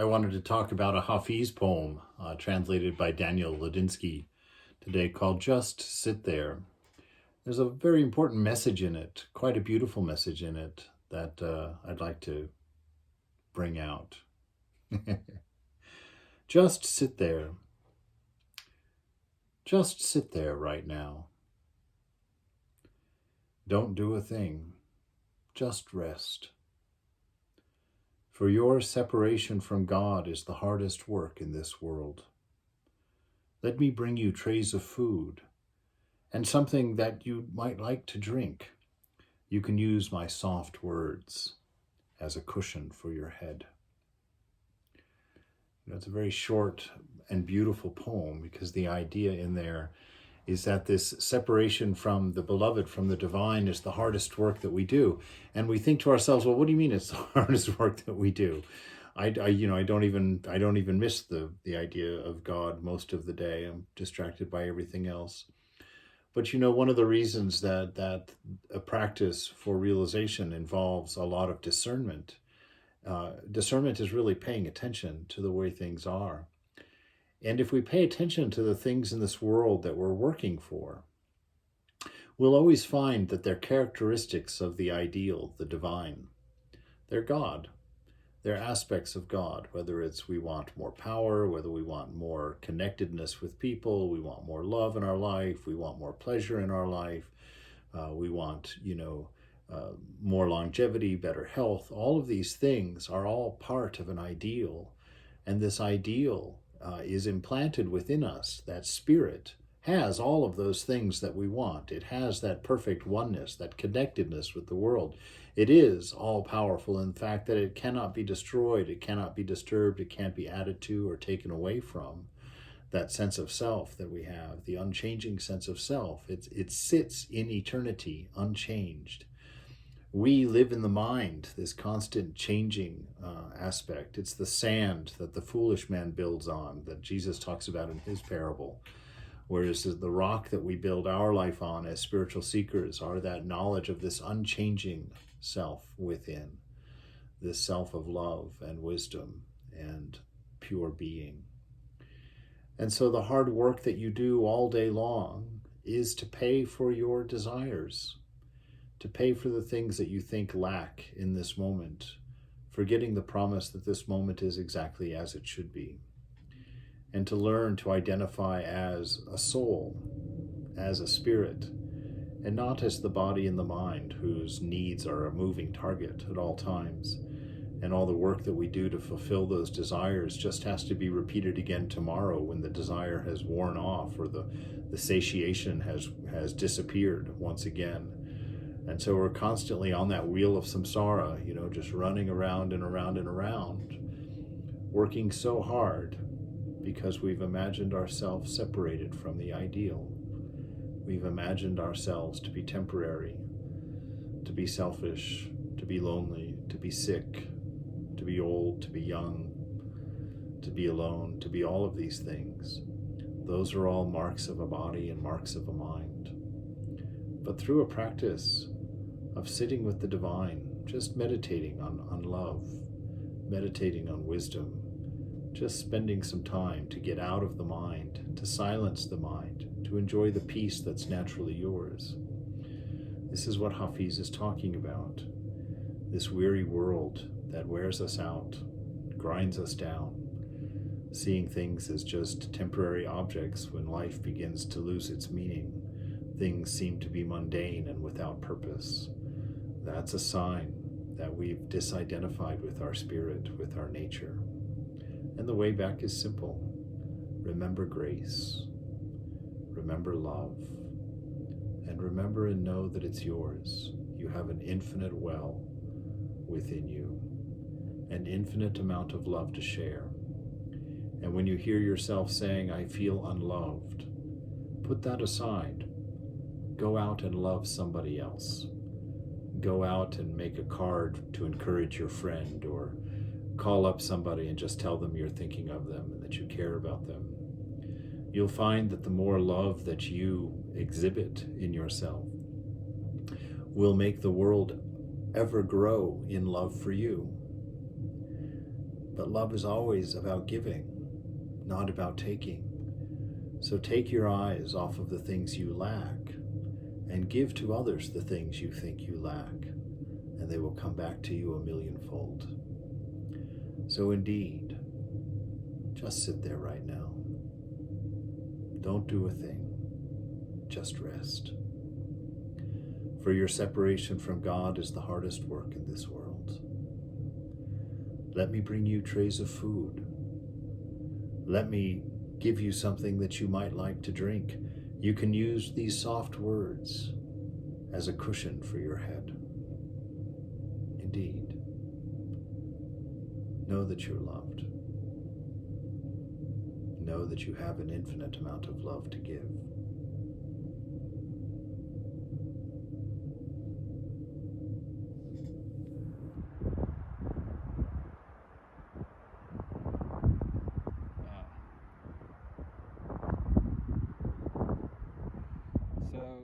wanted to talk about a Hafiz poem translated by Daniel Ladinsky today called Just Sit There. There's a very important message in it, quite a beautiful message in it that I'd like to bring out. Just sit there. Just sit there right now. Don't do a thing. Just rest. For your separation from God is the hardest work in this world. Let me bring you trays of food and something that you might like to drink. You can use my soft words as a cushion for your head. It's a very short and beautiful poem because the idea in there is that this separation from the beloved, from the divine, is the hardest work that we do. And we think to ourselves, well, what do you mean it's the hardest work that we do? I don't even miss the idea of God most of the day. I'm distracted by everything else. But one of the reasons that a practice for realization involves a lot of discernment. Discernment is really paying attention to the way things are. And if we pay attention to the things in this world that we're working for, we'll always find that they're characteristics of the ideal, the divine. They're God. They're aspects of God, whether it's we want more power, whether we want more connectedness with people, we want more love in our life, we want more pleasure in our life, we want, more longevity, better health. All of these things are all part of an ideal. And this ideal is implanted within us. That spirit has all of those things that we want. It has that perfect oneness, that connectedness with the world. It is all powerful in the fact that it cannot be destroyed, it cannot be disturbed, it can't be added to or taken away from. That sense of self that we have, the unchanging sense of self, it sits in eternity unchanged. We live in the mind, this constant changing aspect. It's the sand that the foolish man builds on, that Jesus talks about in his parable. Whereas the rock that we build our life on as spiritual seekers are that knowledge of this unchanging self within, this self of love and wisdom and pure being. And so the hard work that you do all day long is to pay for your desires, to pay for the things that you think lack in this moment, forgetting the promise that this moment is exactly as it should be, and to learn to identify as a soul, as a spirit, and not as the body and the mind whose needs are a moving target at all times. And all the work that we do to fulfill those desires just has to be repeated again tomorrow when the desire has worn off or the satiation has disappeared once again. And so we're constantly on that wheel of samsara, just running around and around and around, working so hard because we've imagined ourselves separated from the ideal. We've imagined ourselves to be temporary, to be selfish, to be lonely, to be sick, to be old, to be young, to be alone, to be all of these things. Those are all marks of a body and marks of a mind. But through a practice of sitting with the divine, just meditating on love, meditating on wisdom, just spending some time to get out of the mind, to silence the mind, to enjoy the peace that's naturally yours. This is what Hafiz is talking about. This weary world that wears us out, grinds us down, seeing things as just temporary objects when life begins to lose its meaning. Things seem to be mundane and without purpose. That's a sign that we've disidentified with our spirit, with our nature. And the way back is simple. Remember grace, remember love, and remember and know that it's yours. You have an infinite well within you, an infinite amount of love to share. And when you hear yourself saying, I feel unloved, put that aside. Go out and love somebody else. Go out and make a card to encourage your friend, or call up somebody and just tell them you're thinking of them and that you care about them. You'll find that the more love that you exhibit in yourself will make the world ever grow in love for you. But love is always about giving, not about taking. So take your eyes off of the things you lack and give to others the things you think you lack, and they will come back to you a millionfold. So indeed, just sit there right now. Don't do a thing. Just rest. For your separation from God is the hardest work in this world. Let me bring you trays of food. Let me give you something that you might like to drink. You can use these soft words as a cushion for your head. Indeed, know that you're loved. Know that you have an infinite amount of love to give. So